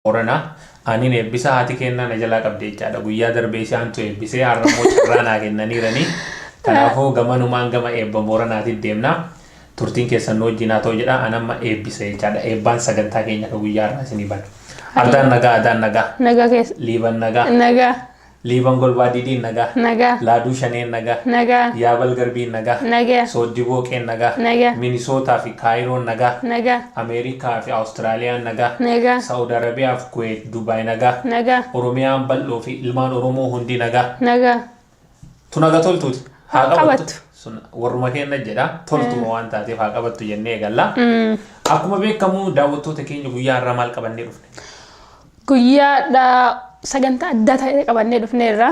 Orana ani ne ebbisa haati kenna na jalaa qabdee jechaadha. Guyyaa darbee isaantu ebbisee har'ammoo carraa naa kennaniiranii. Kanaafuu gamanumaan gama eebba Booranaatiif deemna. Turtiin keessan wajjin haa ta'u jedha. Anamma eebbisa jechaadha. Eebbaan sagantaa keenya ka guyyaa har'aa isinii bana. Adaan nagaa. Nagaa keessa. Liiban nagaa. Nagaa. Liiban golbaa didiin nagaa. Nagaa. Laaduu shaneen nagaa. Nagaa. Yaabal garbiin nagaa. Nagaa. Sooddi booqeen nagaa. Nagaa. Minisootaa fi Kaayiroon nagaa. Nagaa. Ameerikaa fi Awustiraaliyaan nagaa. Nagaa. Saudi Arabiyaa fi Kuwait, Dubaay nagaa. Nagaa. Oromiyaan bal'oo fi ilmaan Oromoo hundi nagaa. Nagaa. Tu nagaa toltuuti. Haa qabattu. Warruma kenna jedha. Toltuma waan taateef haa qabattu jennee eegalla. Akkuma beekamu daawwattoota keenya guyyaa har'aa maal qabannee dhufne? Guyyaadha sagantaa adda ta'e qabannee dhufneerra.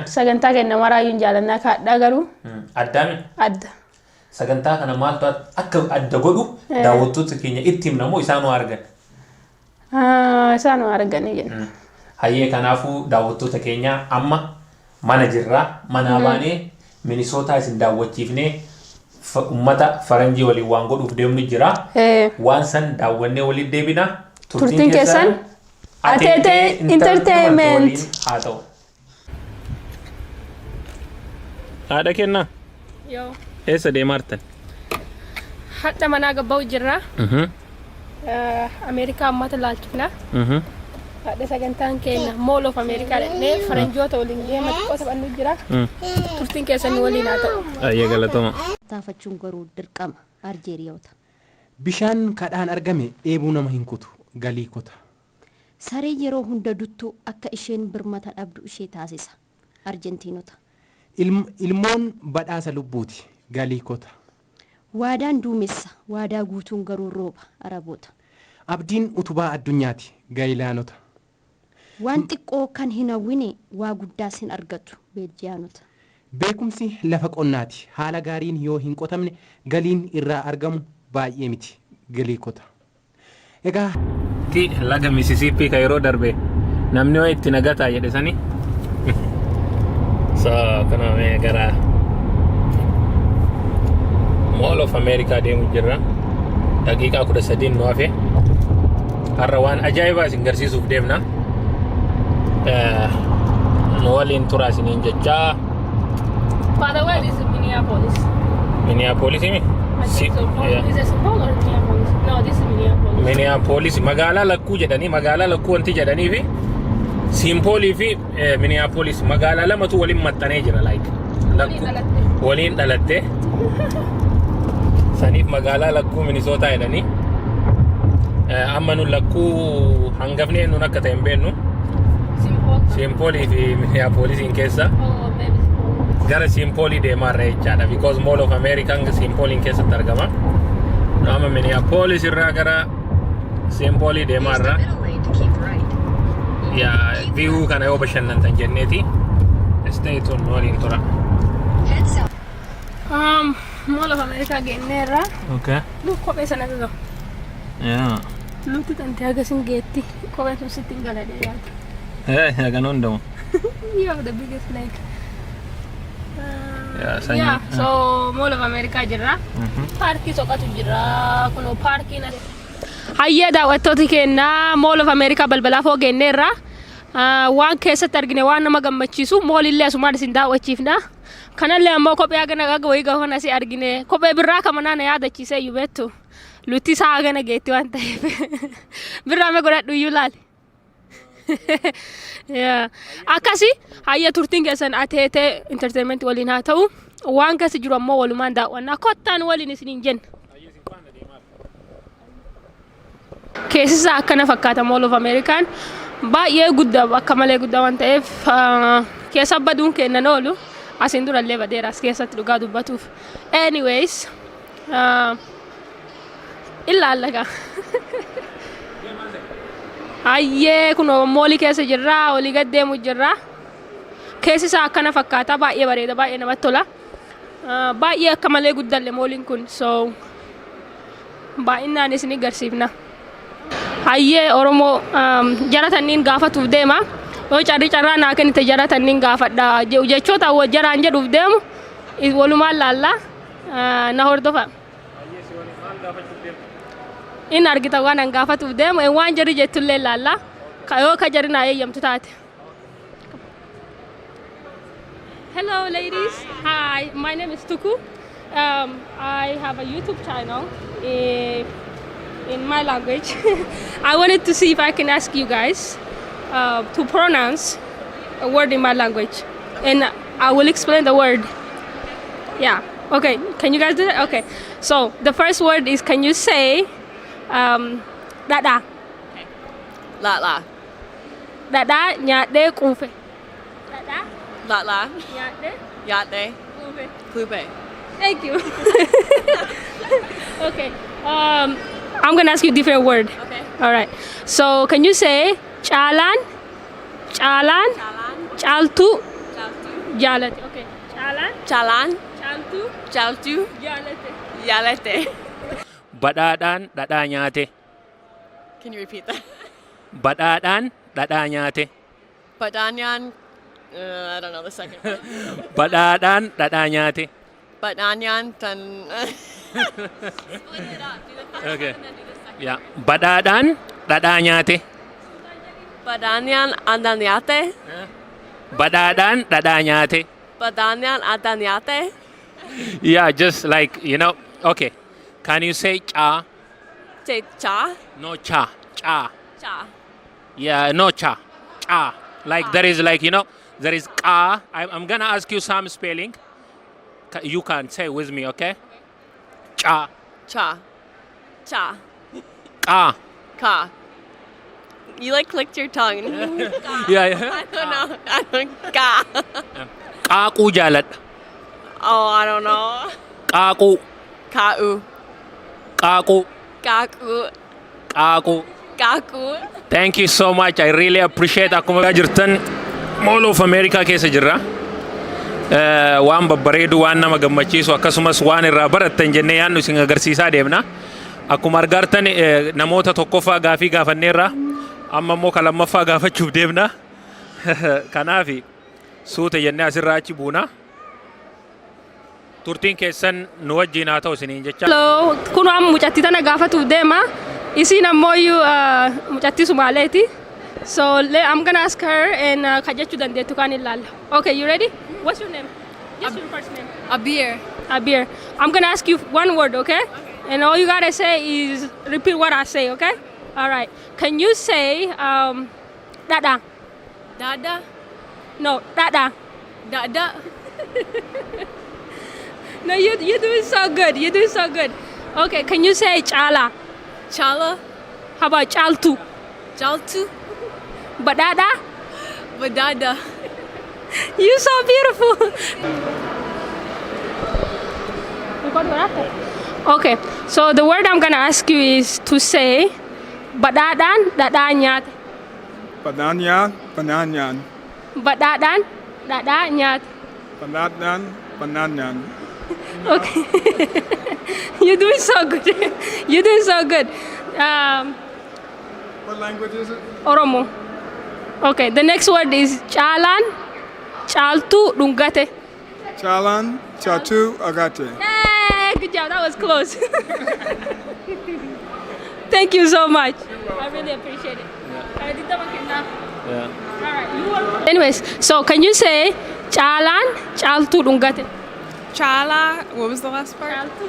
Sagantaa keenya maraayyuun jaalannaa kaadhaa garuu. Addaami? Adda. Sagantaa kana maaltu akka adda godhu daawwattoota keenya itti himnamoo isaanuu argan? Isaanuu arganii jenna. Hayyee kanaafuu daawwattoota keenya amma mana jirraa manaa baanee Minisootaa isin daawwachiifnee ummata faranjii waliin waan godhuuf deemnu jira. Waan san daawwannee waliin deebina. Turtiin keessan Atete Entertainment haa ta'u. Haadha kennaa? Yoo. Eessa deemaartan? Hadda manaa gabba'u jirra. Ameerikaa ammata laalchifna. Hadda sagantaan keenya Mall of America dhaqnee faranjoota waliin deema xiqqoo taphannu jira. Turtiin keessan waliin haa ta'u. Ayyee galatoma. Taafachuun garuu dirqama Arjeeriyoota. Bishaan kadhaan argame dheebuu nama hin kutu galii kuta. Saree yeroo hunda duttuu akka isheen birmata dhabdu ishee taasisa Arjentiinota. Ilmoon badhaasa lubbuuti galii kuta. Waadaan duumessa waadaa guutuun garuu rooba Araboota. Abdiin utubaa addunyaati Gaayilaanota. Waan xiqqoo kan hin hawwine waa guddaas hin argatu Beeljiyaanota. Beekumsi lafa qonnaati haala gaariin yoo hin qotamne galiin irraa argamu baay'ee miti galii kuta. Egaa laga Mississippi ka yeroo darbe namni waa itti nagataa jedhe sani. Kana mee gara Mall of America deemu jirra. Daqiiqaa 13 nu hafe. Har'a waan ajaa'ibaa isin garsiisuuf deemna. Nu waliin turaa isiniin jechaa. By the way, this is Minneapolis. Minneapolis mi? I think so. Is it St. Paul or Minneapolis? No, this is Minneapolis. Minneapolis magaalaa lakkuu jedhanii magaalaa lakkuu wanti jedhanii fi St. Paul fi Minneapolis magaalaa lamatu waliin maxxanee jira like lakkuu waliin dhalatte saniif magaalaa lakkuu Minnesota jedhanii amma nu lakkuu hangafnee nun akka ta'e hin beeknu St. Paul fi Minneapolis in keessa gara St. Paul deemarra jechaadha because Mall of America St. Paul in keessatti argama. Nama Minneapolis irraa gara St. Paul deemarra yaa view kana yoo bashannantan jenneeti stay tuned waliin tura. Mall of America geenneerra. Okay. Kophee sana gaga. Yeah. Luti tanti agasin geetti kophee sun sitti hin gala dheeraati. Hagan hundamu. You have the biggest leg. Yeah, so Mall of America jirra. Paarkii soqatu jirra. Kuno paarkiin hayyee daawwattooti keenya Mall of America balbalaa foo geenneerra. Waan keessatti argine waan nama gammachiisu moolillee asumaan isin daawwachiifna. Kanallee ammoo kophee hagana gaga wayii gahuun asii argine kophee birraa kamanaa na yaadachiisee iyyuu beektu. Lutti isaa hagana geetti waan ta'eef birraa mee godhadhu iyyuu laali. Akkasi hayya turtiin keessan Atete Entertainment waliin haa ta'u waan keessa jiru ammoo walumaan daawwanna kottaan waliin isiniin jenna. Keessisa akkana fakkaata Mall of American baay'ee guddaa akka malee guddaa waan ta'eef keessa baduun kennan oolu asin durallee badeeras keessatti dhugaa dubbatuuf. Anyways ilaalaga. Hayyee kuno moolii keessa jirra olii gad deemu jirra. Keessisa akkana fakkaata baay'ee bareeda baay'ee namatti tola. Baay'ee akka malee guddaalle mooliin kun so baay'inaan isin agarsiifna. Hayyee Oromoo jaratanniin gaafatuuf deema. Yoo carraa naa kennite jaratanniin gaafadha jechoota jaraan jedhuuf deemu walumaan laalla na hordofa. In argita waan an gaafatuuf deemu waan jarri jettullee laalla Kayo ka jarina yam tutate. Hello ladies. Hi, my name is Tuku. I have a YouTube channel in my language. I wanted to see if I can ask you guys to pronounce a word in my language. And I will explain the word. Yeah. Okay. Can you guys do that? Okay. So the first word is, can you say dada? La la. Dada nyade kufe. Dada La la. nyade Yate. kufe. Kupe. Thank you. Okay. I'm gonna ask you a different word. Okay. All right. So can you say chalan, Chalan. chaltu, Chaltu. jalate? Okay. Chalan, Chalan. chaltu, Chaltu. jalate. Yalete. Badhaadhaan dhadhaa nyaate. Can you repeat that? Badhaadhaan dhadhaa nyaate. Badanyan. I don't know the second one. Badhaadhaan dhadhaa nyaate. Badanyan tan. Okay. Yeah. Badhaadhaan dhadhaa nyaate. Badanyan andanyate. Badhaadhaan dhadhaa nyaate. Badanyan andanyate. Yeah, just like, okay. Can you say cha? Say cha. No cha. Cha. Cha. Yeah, no cha. Cha. Like there is there is ka. I'm gonna ask you some spelling. You can say with me, okay? Cha. Cha. Cha. Ka. Ka. You like clicked your tongue. Yeah. I don't know. I don't. Ka. Qaaquu jaaladha. Oh, I don't know. Qaaquu. Ka'u. Qaaquu. Kaku. Qaaquu. Kaku. Thank you so much. I really appreciate akkuma jirtan Mall of America keessa jirra. Waan babbareedu, waan nama gammachiisu, akkasumas waan irraa barattan jennee yaadnu isin agarsiisaa deemna. Akkuma argartan namoota tokkoffaa gaafii gaafanneerra. Amma immoo ka lammaffaa gaafachuuf deemna. Kanaafi suuta jennee asirraa achi buuna. Turtiin keessan nu wajjin haa ta'u isiniin jecha. Hello, kuno am mucatti tana gaafatuuf deema. Isin ammoo mucatti Sumaaleeti. So I'm gonna ask her and kajachuu dandeettu kan ilaalla. Okay, you ready? What's your name? Just your first name. Abir. Abir. I'm gonna ask you one word, okay? And all you gotta say is repeat what I say, okay? All right. Can you say dada? Dada. No, dada. Dada. No, you're doing so good. You're doing so good. Okay, can you say chala? Chala. How about chaltu? Jaltu. Badada? Badada. You're so beautiful. Okay, so the word I'm gonna ask you is to say badadan dadanyat. Bananyan, bananyan. Badadan dadanyat. Bananyan, bananyan. Okay. You're doing so good. You're doing so good. What language is it? Oromo. Okay, the next word is chalan, chaltu, dungate. Chalan, chatu, agate. Hey, good job. That was close. Thank you so much. I really appreciate it. Yeah. All right. Anyways, so can you say chalan, chaltu, dungate? Chala, what was the last part? Chaltu.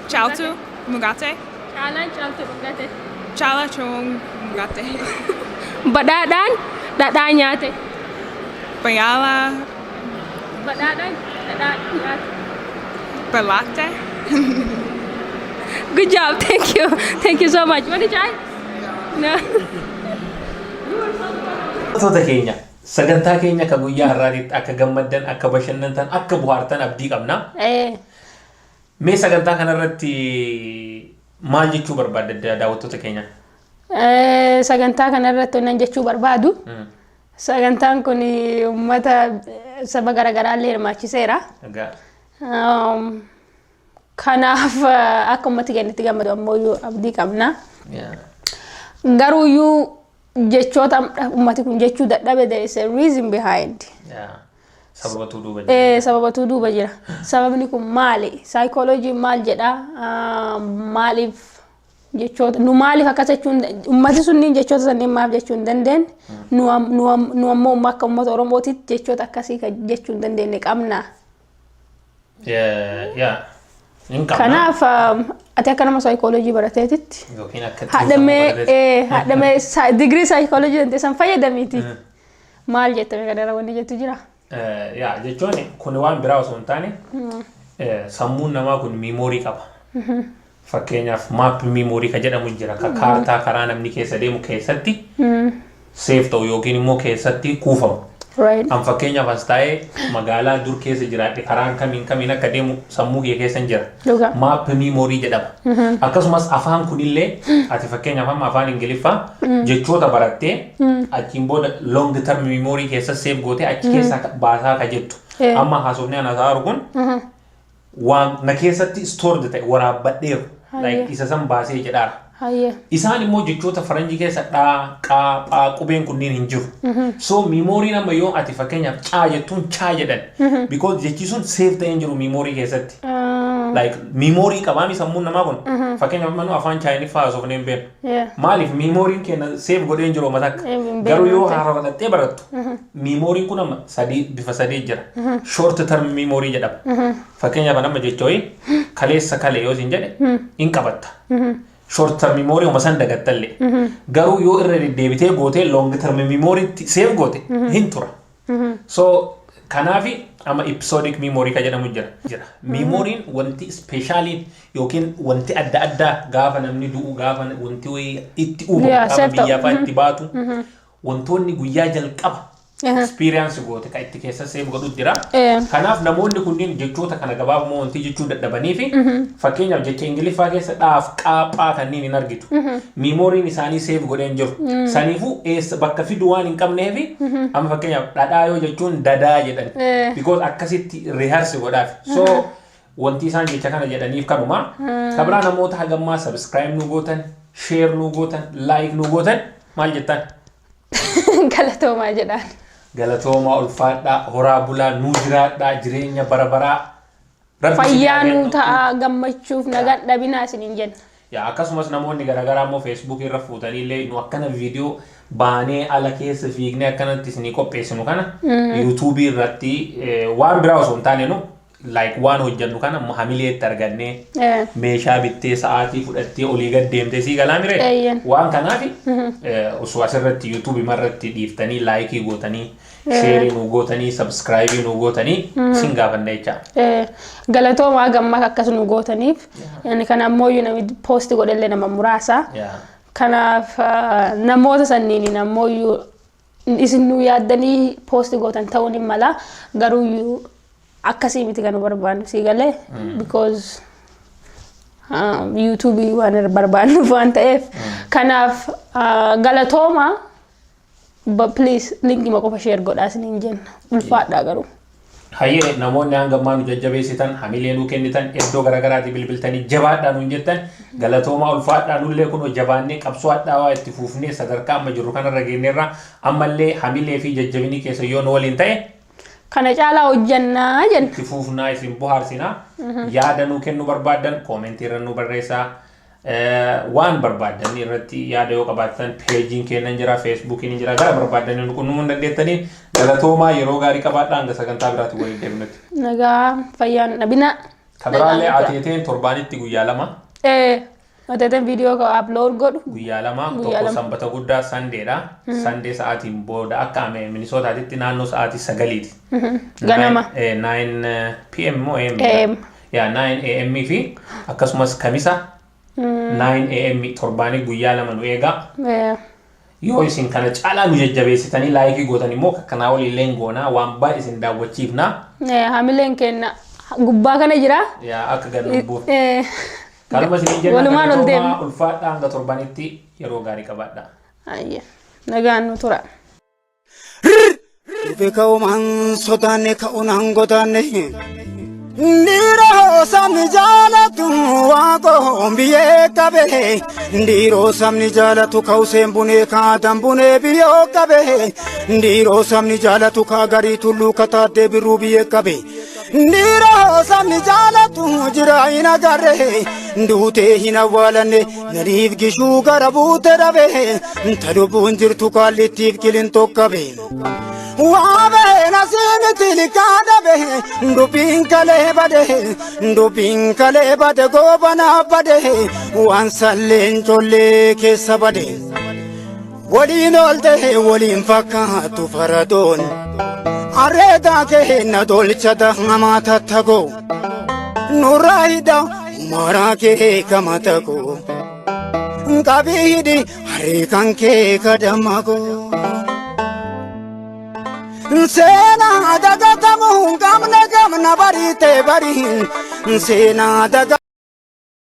Chaltu, Mugate. Chalan, chaltu, dungate. Chala, Chung, Mugate. Badadan, dadanyate. Bayala, Badadan, dadanyate. Balate. Good job. Thank you. Thank you so much. You want to try? No. Wantoota keenya sagantaa keenya ka guyyaa har'aatitti akka gammaddan, akka bashannantan, akka bohaartan abdii qabna. Mee sagantaa kanarratti maal jechuu barbaadda daawwattoota keenya? Sagantaa kanarratti nan jechuu barbaadu. Sagantaan kun uummata saba garaagaraa illee hirmaachiseera. Kanaaf akka uummati kennitti gammadu ammoo abdii qabna. Garuuyyuu jechoota uummati kun jechuu dadhabe, there is a reason behind. Sababatuu duuba jira. Sababatuu duuba jira. Sababni kun maali? Psychology maal jedha? Maaliif jechoota nu maaliif akkas jechuun ummati sunniin jechoota sanniin maaf jechuu hin dandeenye nu ammoo akka ummata Oromootitti jechoota akkasii jechuu hin dandeenye qabna. Kanaaf ati akka nama saayikooloojii barateetitti haadhamee digirii saayikooloojii dandeessan fayyadamiiti. Maal jettame kanarra wanni jettu jira? Jechuun kun waan biraa osoo hin taane sammuun namaa kun miimoorii qaba. Fakkeenyaaf maap miimoorii ka jedhamu jira ka kaartaa karaa namni keessa deemu keessatti seef ta'u yookiin immoo keessatti kuufamu. An fakkeenyaaf as taa'ee magaalaa dur keessa jiraadhe karaan kamiin akka deemu sammuu kee keessa jira. Maap miimoorii jedhama. Akkasumas afaan kunillee ati fakkeenyaaf amma afaan Ingiliffaa jechoota barattee achiin booda long term miimoorii keessa seef gootee achi keessa baasaa ka jettu. Amma haasofni ana isaa arguun waan na keessatti stored ta'e waraabbadheeru isa san baasee jedhaara. Isaan immoo jechoota faranjii keessa dhaa qaa qubeen kunniin hin jiru. So miimooriin amma yoo ati fakkeenyaaf caa jettuun chaa jedhan because jechi sun seef ta'ee hin jiru miimoorii keessatti. Like miimoorii qabaami sammuun namaa kun fakkeenyaaf manuu afaan chaayiniffaa haasofnee hin beeknu. Maaliif miimooriin keenya seef godhee hin jiru matakka garuu yoo haarawwadhattee barattu miimooriin kun amma bifa sadii jira. Short term miimoorii jedhama. Fakkeenyaaf amma jechooyi kaleessa kalee yoo sin jedhe hin qabatta. Short term memory uma san dagattalle garuu yoo irra deddeebitee gootee long term memory save goote hin tura. So kanaafi ama episodic memory ka jedhamu jira. Memoriin wanti specialiin yookiin wanti adda gaafa namni du'u gaafa wanti itti uumamu biyyaafaa itti baatu wantoonni guyyaa jalqaba experience goote ka itti keessa save godhu jira. Kanaaf namoonni kunniin jechoota kana gabaabuma wanti jechuu dadhabanii fi fakkeenyaaf jecha Ingiliffaa keessa dhaaf qaaphaa kanneen hin argitu. Meemoriin isaanii save godhee hin jiru. Saniifuu bakka fidu waan hin qabneefi amma fakkeenyaaf dhadhaa yoo jechuun dadaa jedhan because akkasitti rehearse godhaaf. So wanti isaan jecha kana jedhaniif kanuma kabraa namoota hagammaa subscribe nu gootan share nu gootan like nu gootan maal jettan? Galatoomaa jedhaan. Galatoomaa ulfaadhaa horaa bulaa nuu jiraadhaa jireenya barabaraa fayyaa nuu ta'a gammachuuf nagaan dhabinaa isiniin jenna. Akkasumas namoonni garaagaraa immoo Facebook irra fuutanii illee nu akkana viidiyoo baanee ala keessa fiignee akkanatti isinii qopheessinu kana YouTube irratti waan biraa osoo hin taane nu like waan hojjannu kana hamileetti argannee meeshaa bittee sa'aatii fudhattee olii gad deemtee sii galaa mire waan kanaafi osoo asirratti YouTube irratti dhiiftanii like gootanii share nu gootanii subscribe nu gootanii sin gaafanna jecha. Galatoomaa gammaa akkas nu gootaniif yani kana ammoo namni post godhellee nama muraasa. Kanaaf namoota sanniin ammoo isin nu yaaddanii post gootan ta'uun hin mala garuu akkasii miti kan barbaannu si galee because YouTube waan barbaannuuf waan ta'eef kanaaf galatooma please link ma qofa share godhaa isiniin jenna ulfaadhaa garuu. Hayyee namoonni hangammaa nu jajjabeessitan hamilee nu kennitan iddoo garaagaraatti bilbiltanii jabaadhaa nuun jettan galatooma ulfaadhaa nullee kun jabaannee qabsoodhaa waa itti fuufnee sadarkaa amma jirru kanarra geenyeerra ammallee hamilee fi jajjabinii keessa yoo nu waliin ta'e kana caalaa hojjannaa jenna. Itti fuufnaa isin bohaarsinaa yaada nu kennu barbaadan koomentii irra nu barreessaa waan barbaadan irratti yaada yoo qabaatan peejiin kennan jira feesbuukiin jira gara barbaadan nu qunnamuu dandeettanii galatoomaa yeroo gaarii qabaadhaa hanga sagantaa biraatti waliin deemnutti. Nagaa fayyaan dhabina. Kabraalee ateeteen torbaanitti guyyaa lama. Ateeteen viidiyoo ka upload godhu. Guyyaa lama tokko sanbata guddaa Sandeedha. Sandee sa'aatiin booda akka Minisootaatitti naannoo sa'aatii 9:00. Ganama. 9 PM moo AM? 9 AM fi akkasumas kamisa 9 AM torbaanii guyyaa lama nu eega. Yoo isin kana caalaa nu jajjabeessitanii laayikii gootan immoo kanaa waliillee goonaa waan baay'ee isin daawwachiifna. Hamileen kenna gubbaa kana jira. Akka gannuuf. Kalma isin jenna walumaan ol deemna. Ulfaadhaa hanga torbanitti yeroo gaarii qabaadhaa. Ayya nagaan nu tura. Dhufee umaan sodaanne ka'uunaan godaanne. Ndiiroo sabni jaalatu waaqoon biyyee qabe. Ndiiroo sabni jaalatu ka'useen bunee kaadaan bunee biyyoo qabe. Ndiiroo sabni jaalatu kaagarii tulluu kataatee birruu biyyee qabe. Ndiroo sabni jaalatu jira hin agarre duutee hin awwaalanne naniif gishuu gara buute dhabe ta lubbuun jirtu kaallittiif qilintoo qabe. Waabe nasiimiti likaa dhabe dubbiin kalee bade goobanaaf bade waan salleen collee keessa bade. Waliin oolte waliin fakkaatu faradoon areedaa kee na tolchata hamaa tattagoo nurraa hidha maraa kee kamatagoo qabii hidhi hariikan kee kadamagoo. Seenaa dagatamu gamna bariite bariin seenaa daga.